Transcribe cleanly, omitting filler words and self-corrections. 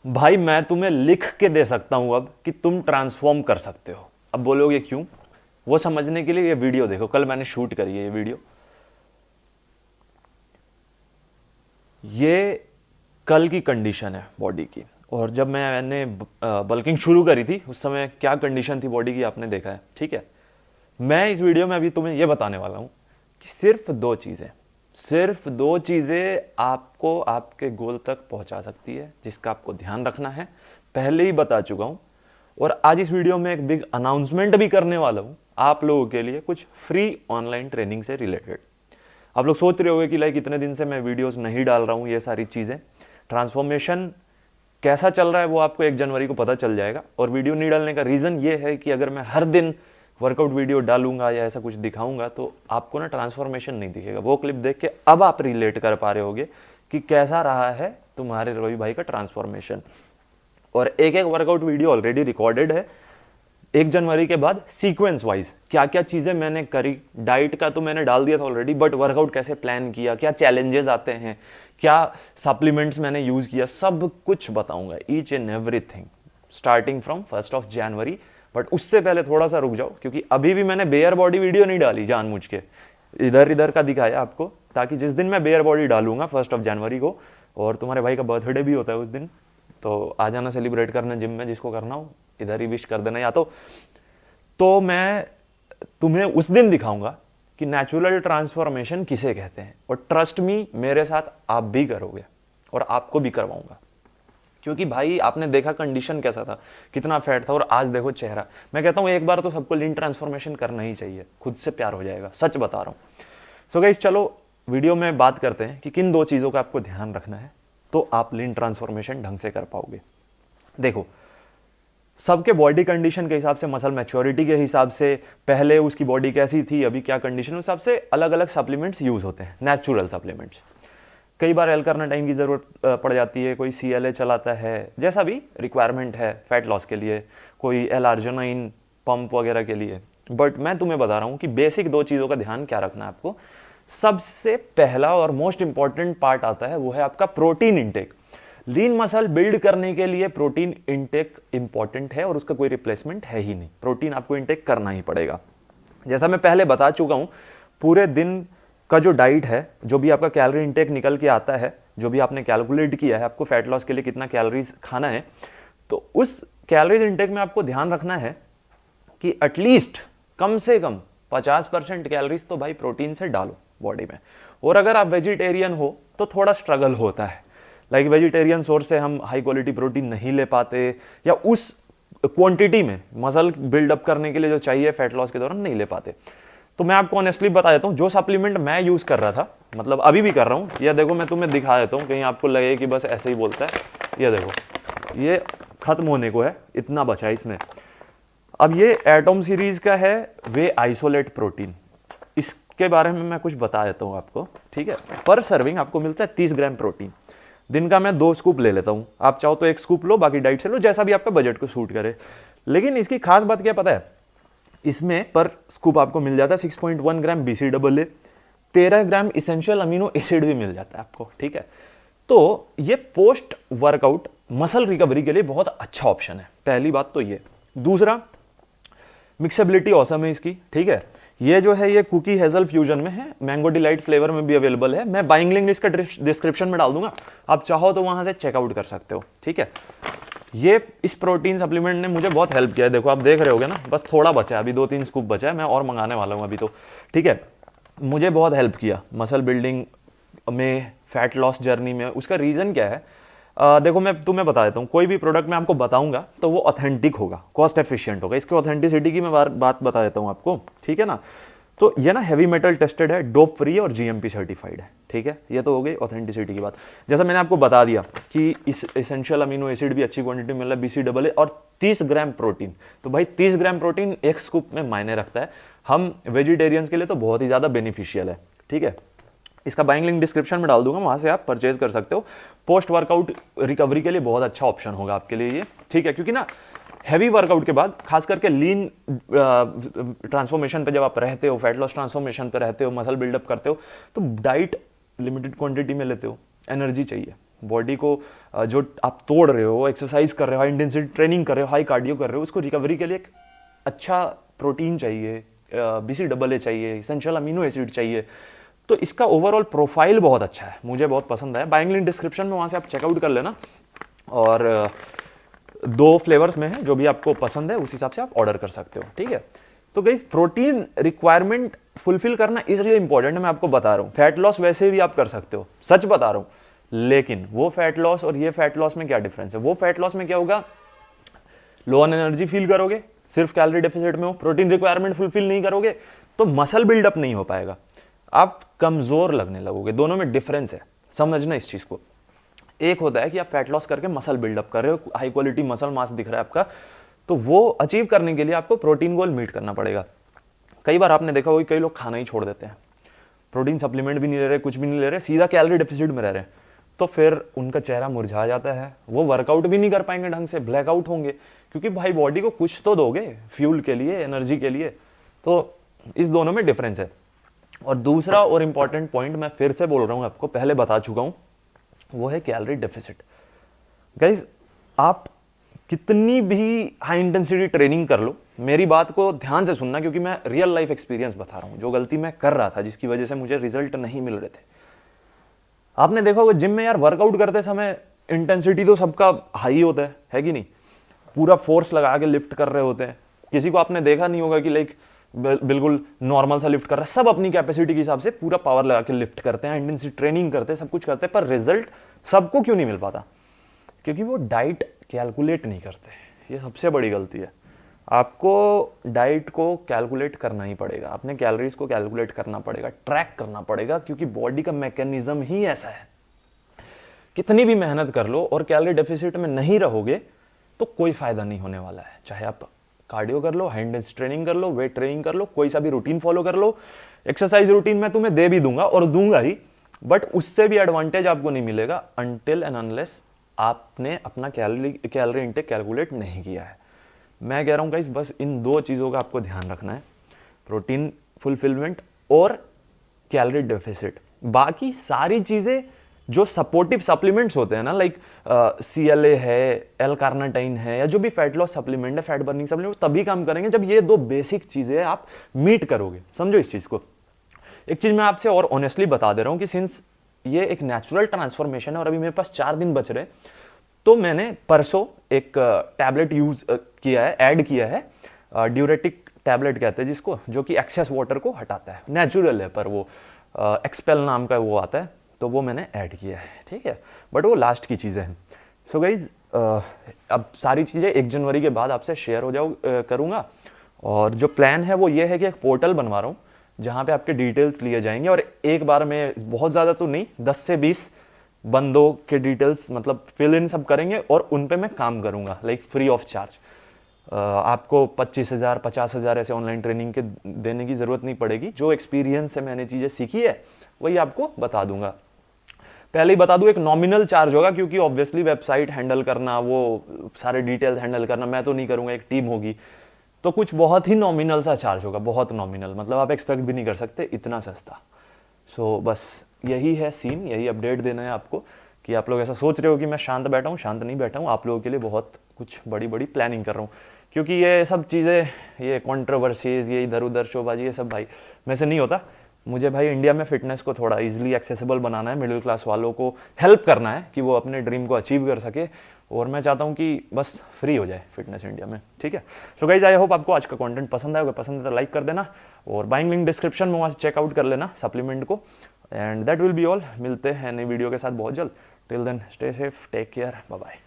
भाई मैं तुम्हें लिख के दे सकता हूं अब कि तुम ट्रांसफॉर्म कर सकते हो। अब बोलोगे क्यों? वो समझने के लिए ये वीडियो देखो, कल मैंने शूट करी है ये वीडियो। ये कल की कंडीशन है बॉडी की, और जब मैंने बल्किंग शुरू करी थी उस समय क्या कंडीशन थी बॉडी की आपने देखा है, ठीक है। मैं इस वीडियो में अभी तुम्हें यह बताने वाला हूं कि सिर्फ दो चीजें आपको आपके गोल तक पहुंचा सकती है, जिसका आपको ध्यान रखना है। पहले ही बता चुका हूं, और आज इस वीडियो में एक बिग अनाउंसमेंट भी करने वाला हूं आप लोगों के लिए, कुछ फ्री ऑनलाइन ट्रेनिंग से रिलेटेड। आप लोग सोच रहे होंगे कि लाइक इतने दिन से मैं वीडियोस नहीं डाल रहा हूं, ये सारी चीजें, ट्रांसफॉर्मेशन कैसा चल रहा है वो आपको 1 जनवरी को पता चल जाएगा। और वीडियो नहीं डालने का रीजन ये है कि अगर मैं हर दिन वर्कआउट वीडियो डालूंगा या ऐसा कुछ दिखाऊंगा तो आपको ना ट्रांसफॉर्मेशन नहीं दिखेगा। वो क्लिप देख के अब आप रिलेट कर पा रहे होगे कि कैसा रहा है तुम्हारे रवि भाई का ट्रांसफॉर्मेशन। और एक एक वर्कआउट वीडियो ऑलरेडी रिकॉर्डेड है 1 जनवरी के बाद, सीक्वेंस वाइज क्या क्या चीजें मैंने करी। डाइट का तो मैंने डाल दिया था ऑलरेडी, बट वर्कआउट कैसे प्लान किया, क्या चैलेंजेस आते हैं, क्या सप्लीमेंट्स मैंने यूज किया, सब कुछ बताऊंगा, each and everything starting from 1 January. But उससे पहले थोड़ा सा रुक जाओ, क्योंकि अभी भी मैंने बेयर बॉडी वीडियो नहीं डाली जानबूझ के, इधर इधर का दिखाया आपको, ताकि जिस दिन मैं बेयर बॉडी डालूंगा 1 जनवरी को, और तुम्हारे भाई का बर्थडे भी होता है उस दिन, तो आ जाना सेलिब्रेट करना जिम में, जिसको करना हो इधर ही विश कर देना। या तो मैं तुम्हें उस दिन दिखाऊंगा कि नेचुरल ट्रांसफॉर्मेशन किसे कहते हैं। और ट्रस्ट मी, मेरे साथ आप भी करोगे और आपको भी करवाऊंगा, क्योंकि भाई आपने देखा कंडीशन कैसा था, कितना फैट था, और आज देखो चेहरा। मैं कहता हूं एक बार तो सबको लीन ट्रांसफॉर्मेशन करना ही चाहिए, खुद से प्यार हो जाएगा, सच बता रहा हूं। सो गाइस चलो वीडियो में बात करते हैं कि किन 2 चीजों का आपको ध्यान रखना है तो आप लीन ट्रांसफॉर्मेशन ढंग से कर पाओगे। देखो, सबके बॉडी कंडीशन के हिसाब से, मसल मैच्योरिटी के हिसाब से, पहले उसकी बॉडी कैसी थी, अभी क्या कंडीशन, उस हिसाब से अलग अलग सप्लीमेंट्स यूज होते हैं, नेचुरल सप्लीमेंट्स। कई बार एल-कार्निटाइन की जरूरत पड़ जाती है, कोई CLA चलाता है, जैसा भी रिक्वायरमेंट है फैट लॉस के लिए, कोई L-अर्जिनाइन पंप वगैरह के लिए। बट मैं तुम्हें बता रहा हूं कि बेसिक 2 चीजों का ध्यान क्या रखना है आपको। सबसे पहला और मोस्ट इंपॉर्टेंट पार्ट आता है, वो है आपका protein intake. Lean muscle build करने के लिए प्रोटीन इंटेक इंपॉर्टेंट है, और उसका कोई रिप्लेसमेंट है ही नहीं। प्रोटीन आपको इंटेक करना ही पड़ेगा। जैसा मैं पहले बता चुका हूं, पूरे दिन का जो डाइट है, जो भी आपका कैलोरी इंटेक निकल के आता है, जो भी आपने कैलकुलेट किया है आपको फैट लॉस के लिए कितना कैलोरीज खाना है, तो उस कैलोरीज इंटेक में आपको ध्यान रखना है कि एटलीस्ट कम से कम 50% कैलोरीज तो भाई प्रोटीन से डालो बॉडी में। और अगर आप वेजिटेरियन हो तो थोड़ा स्ट्रगल होता है, लाइक वेजिटेरियन सोर्स से हम हाई क्वालिटी प्रोटीन नहीं ले पाते, या उस क्वांटिटी में मसल बिल्डअप करने के लिए जो चाहिए फैट लॉस के दौरान नहीं ले पाते। तो मैं आपको ऑनेस्टली बता देता हूं, जो सप्लीमेंट मैं यूज कर रहा था, मतलब अभी भी कर रहा हूं, या देखो मैं तुम्हें दिखा देता हूं, कहीं आपको लगे कि बस ऐसे ही बोलता है। ये देखो, ये खत्म होने को है, इतना बचा है इसमें। अब ये एटॉम सीरीज का है वे आइसोलेट प्रोटीन, इसके बारे में मैं कुछ बता देता हूं आपको, ठीक है। पर सर्विंग आपको मिलता है 30 ग्राम प्रोटीन। दिन का मैं 2 स्कूप ले लेता हूं, आप चाहो तो 1 स्कूप लो, बाकी डाइट से लो, जैसा भी आपका बजट को सूट करे। लेकिन इसकी खास बात क्या पता है, इसमें पर स्कूप आपको मिल जाता है 6.1 ग्राम BCAA, 13 ग्राम इसेंशियल अमीनो एसिड भी मिल जाता है आपको, ठीक है। तो ये पोस्ट वर्कआउट मसल रिकवरी के लिए बहुत अच्छा ऑप्शन है, पहली बात तो ये। दूसरा, मिक्सेबिलिटी औसम है इसकी, ठीक है। ये जो है ये कुकी हेजल फ्यूजन में है, मैंगो डिलाइट फ्लेवर में भी अवेलेबल है। मैं बाइंग लिंक इसका डिस्क्रिप्शन में डाल दूंगा, आप चाहो तो वहां से चेकआउट कर सकते हो, ठीक है। ये इस प्रोटीन सप्लीमेंट ने मुझे बहुत हेल्प किया है, देखो आप देख रहे होगे ना, बस थोड़ा बचा है, अभी 2-3 स्कूप बचा है, मैं और मंगाने वाला हूं अभी तो, ठीक है। मुझे बहुत हेल्प किया मसल बिल्डिंग में, फैट लॉस जर्नी में। उसका रीजन क्या है, देखो मैं तुम्हें बता देता हूँ, कोई भी प्रोडक्ट मैं आपको बताऊंगा तो वो ऑथेंटिक होगा, कॉस्ट एफिशिएंट होगा। इसके ऑथेंटिसिटी की मैं बात बता देता हूँ आपको, ठीक है ना। तो ये ना हैवी मेटल टेस्टेड है, डोप फ्री और GMP सर्टिफाइड है, ठीक है। ये तो हो गई ऑथेंटिसिटी की बात। जैसा मैंने आपको बता दिया कि इस एसेंशियल अमीनो एसिड भी अच्छी क्वांटिटी में मिल रहा है, BCAA, और 30 ग्राम प्रोटीन। तो भाई 30 ग्राम प्रोटीन 1 स्कूप में मायने रखता है, हम वेजिटेरियंस के लिए तो बहुत ही ज्यादा बेनिफिशियल है, ठीक है। इसका बाइंग लिंक डिस्क्रिप्शन में डाल दूंगा, वहां से आप परचेज कर सकते हो। पोस्ट वर्कआउट रिकवरी के लिए बहुत अच्छा ऑप्शन होगा आपके लिए ये, ठीक है। क्योंकि ना हैवी वर्कआउट के बाद, खास करके लीन ट्रांसफॉर्मेशन पे जब आप रहते हो, फैट लॉस ट्रांसफॉर्मेशन पे रहते हो, मसल बिल्डअप करते हो, तो डाइट लिमिटेड क्वांटिटी में लेते हो, एनर्जी चाहिए, बॉडी को जो आप तोड़ रहे हो, एक्सरसाइज कर रहे हो, हाई इंटेंसिटी ट्रेनिंग कर रहे हो, हाई कार्डियो कर रहे हो, उसको रिकवरी के लिए एक अच्छा प्रोटीन चाहिए, BCAA चाहिए, इसेंशियल अमीनो एसिड चाहिए। तो इसका ओवरऑल प्रोफाइल बहुत अच्छा है, मुझे बहुत पसंद है। बाइंग लिंक डिस्क्रिप्शन में, वहाँ से आप चेकआउट कर लेना। और 2 फ्लेवर्स में है, जो भी आपको पसंद है उस हिसाब से आप ऑर्डर कर सकते हो, ठीक है। तो गाइस प्रोटीन रिक्वायरमेंट फुलफिल करना इसलिए इंपॉर्टेंट है, मैं आपको बता रहा हूँ। फैट लॉस वैसे भी आप कर सकते हो, सच बता रहा हूँ। लेकिन वो फैट लॉस और ये फैट लॉस में क्या डिफरेंस है? वो फैट लॉस में क्या होगा, लो ऑन एनर्जी फील करोगे, सिर्फ कैलोरी डेफिसिट में हो, प्रोटीन रिक्वायरमेंट फुलफिल नहीं करोगे तो मसल बिल्डअप नहीं हो पाएगा, आप कमजोर लगने लगोगे। दोनों में डिफरेंस है, समझना इस चीज को। एक होता है कि आप फैट लॉस करके मसल बिल्डअप कर रहे हो, हाई क्वालिटी मसल मास दिख रहा है आपका, तो वो अचीव करने के लिए आपको प्रोटीन गोल मीट करना पड़ेगा। कई बार आपने देखा होगा कई लोग खाना ही छोड़ देते हैं, प्रोटीन सप्लीमेंट भी नहीं ले रहे, कुछ भी नहीं ले रहे, सीधा कैलोरी डेफिसिट में रह रहे हैं, तो फिर उनका चेहरा मुरझा जाता है, वो वर्कआउट भी नहीं कर पाएंगे ढंग से, ब्लैकआउट होंगे, क्योंकि भाई बॉडी को कुछ तो दोगे फ्यूल के लिए, एनर्जी के लिए। तो इस दोनों में डिफरेंस है। और दूसरा और इंपॉर्टेंट पॉइंट मैं फिर से बोल रहा हूं, आपको पहले बता चुका हूं, वो है कैलोरी डेफिसिट। गाइज आप कितनी भी हाई इंटेंसिटी ट्रेनिंग कर लो, मेरी बात को ध्यान से सुनना, क्योंकि मैं रियल लाइफ एक्सपीरियंस बता रहा हूं, जो गलती मैं कर रहा था जिसकी वजह से मुझे रिजल्ट नहीं मिल रहे थे। आपने देखा होगा जिम में यार वर्कआउट करते समय इंटेंसिटी तो सबका हाई होता है कि नहीं, पूरा फोर्स लगा के लिफ्ट कर रहे होते हैं। किसी को आपने देखा नहीं होगा कि लाइक बिल्कुल नॉर्मल सा लिफ्ट कर रहा है, सब अपनी कैपेसिटी के हिसाब से पूरा पावर लगा के लिफ्ट करते हैं, इंटेंसिटी ट्रेनिंग करते हैं, सब कुछ करते हैं, पर रिजल्ट सबको क्यों नहीं मिल पाता? क्योंकि वो डाइट कैलकुलेट नहीं करते। ये सबसे बड़ी गलती है। आपको डाइट को कैलकुलेट करना ही पड़ेगा, अपने कैलोरीज को कैलकुलेट करना पड़ेगा, ट्रैक करना पड़ेगा, क्योंकि बॉडी का मैकेनिज्म ही ऐसा है। कितनी भी मेहनत कर लो और कैलोरी डेफिसिट में नहीं रहोगे तो कोई फायदा नहीं होने वाला है। चाहे आप कार्डियो कर लो, हाई इंटेंसिटी ट्रेनिंग कर लो, वेट ट्रेनिंग कर लो, कोई सा भी रूटीन फॉलो कर लो, एक्सरसाइज रूटीन मैं तुम्हें दे भी दूंगा और दूंगा ही, बट उससे भी एडवांटेज आपको नहीं मिलेगा अनटिल एंड अनलेस आपने अपना कैलोरी इंटेक कैलकुलेट नहीं किया है। मैं कह रहा हूं गाइस, बस इन 2 चीजों का आपको ध्यान रखना है, प्रोटीन फुलफिलमेंट और कैलोरी डेफिसिट। बाकी सारी चीजें जो सपोर्टिव सप्लीमेंट्स होते हैं ना, लाइक CLA है, एल कार्नाटाइन है, या जो भी फैट लॉस सप्लीमेंट है, फैट बर्निंग सप्लीमेंट, तभी काम करेंगे जब ये 2 बेसिक चीजें आप मीट करोगे। समझो इस चीज को। एक चीज मैं आपसे और ऑनेस्टली बता दे रहा हूं कि सिंस ये एक नेचुरल ट्रांसफॉर्मेशन है और अभी मेरे पास 4 दिन बच रहे, तो मैंने परसों एक टैबलेट यूज किया है, ऐड किया है, ड्यूरेटिक टैबलेट कहते हैं जिसको, जो कि एक्सेस वाटर को हटाता है, नेचुरल है, पर वो एक्सपेल नाम का वो आता है, तो वो मैंने ऐड किया है, ठीक है, बट वो लास्ट की चीज़ें हैं। सो गाइज अब सारी चीज़ें 1 जनवरी के बाद आपसे शेयर हो करूँगा। और जो प्लान है वो ये है कि एक पोर्टल बनवा रहा हूँ जहाँ पे आपके डिटेल्स लिए जाएंगे, और एक बार में बहुत ज़्यादा तो नहीं, 10 से 20 बंदों के डिटेल्स मतलब फिल इन सब करेंगे और उन पे मैं काम करूँगा, लाइक फ्री ऑफ चार्ज। आपको 25,000 50,000 ऐसे ऑनलाइन ट्रेनिंग के देने की ज़रूरत नहीं पड़ेगी। जो एक्सपीरियंस से मैंने चीज़ें सीखी है वही आपको बता दूंगा। पहले ही बता दूं, एक नॉमिनल चार्ज होगा, क्योंकि ऑब्वियसली वेबसाइट हैंडल करना, वो सारे डिटेल्स हैंडल करना मैं तो नहीं करूंगा, एक टीम होगी, तो कुछ बहुत ही नॉमिनल सा चार्ज होगा, बहुत नॉमिनल, मतलब आप एक्सपेक्ट भी नहीं कर सकते इतना सस्ता। सो बस यही है सीन, यही अपडेट देना है आपको कि आप लोग ऐसा सोच रहे हो कि मैं शांत बैठा हूँ, शांत नहीं बैठा हूँ, आप लोगों के लिए बहुत कुछ बड़ी बड़ी प्लानिंग कर रहा हूँ। क्योंकि ये सब चीज़ें, ये कॉन्ट्रोवर्सीज, ये इधर उधर शोबाजी, ये सब भाई में से नहीं होता। मुझे भाई इंडिया में फिटनेस को थोड़ा इजीली एक्सेसिबल बनाना है, मिडिल क्लास वालों को हेल्प करना है कि वो अपने ड्रीम को अचीव कर सके, और मैं चाहता हूँ कि बस फ्री हो जाए फिटनेस इंडिया में, ठीक है। सो गाइज आई होप आपको आज का कंटेंट पसंद आएगा, पसंद है तो लाइक कर देना, और बाइंग लिंक डिस्क्रिप्शन में वहाँ से चेकआउट कर लेना सप्लीमेंट को। And that will be all. मिलते हैं नई वीडियो के साथ बहुत जल्द। Till then stay safe, take care, bye bye.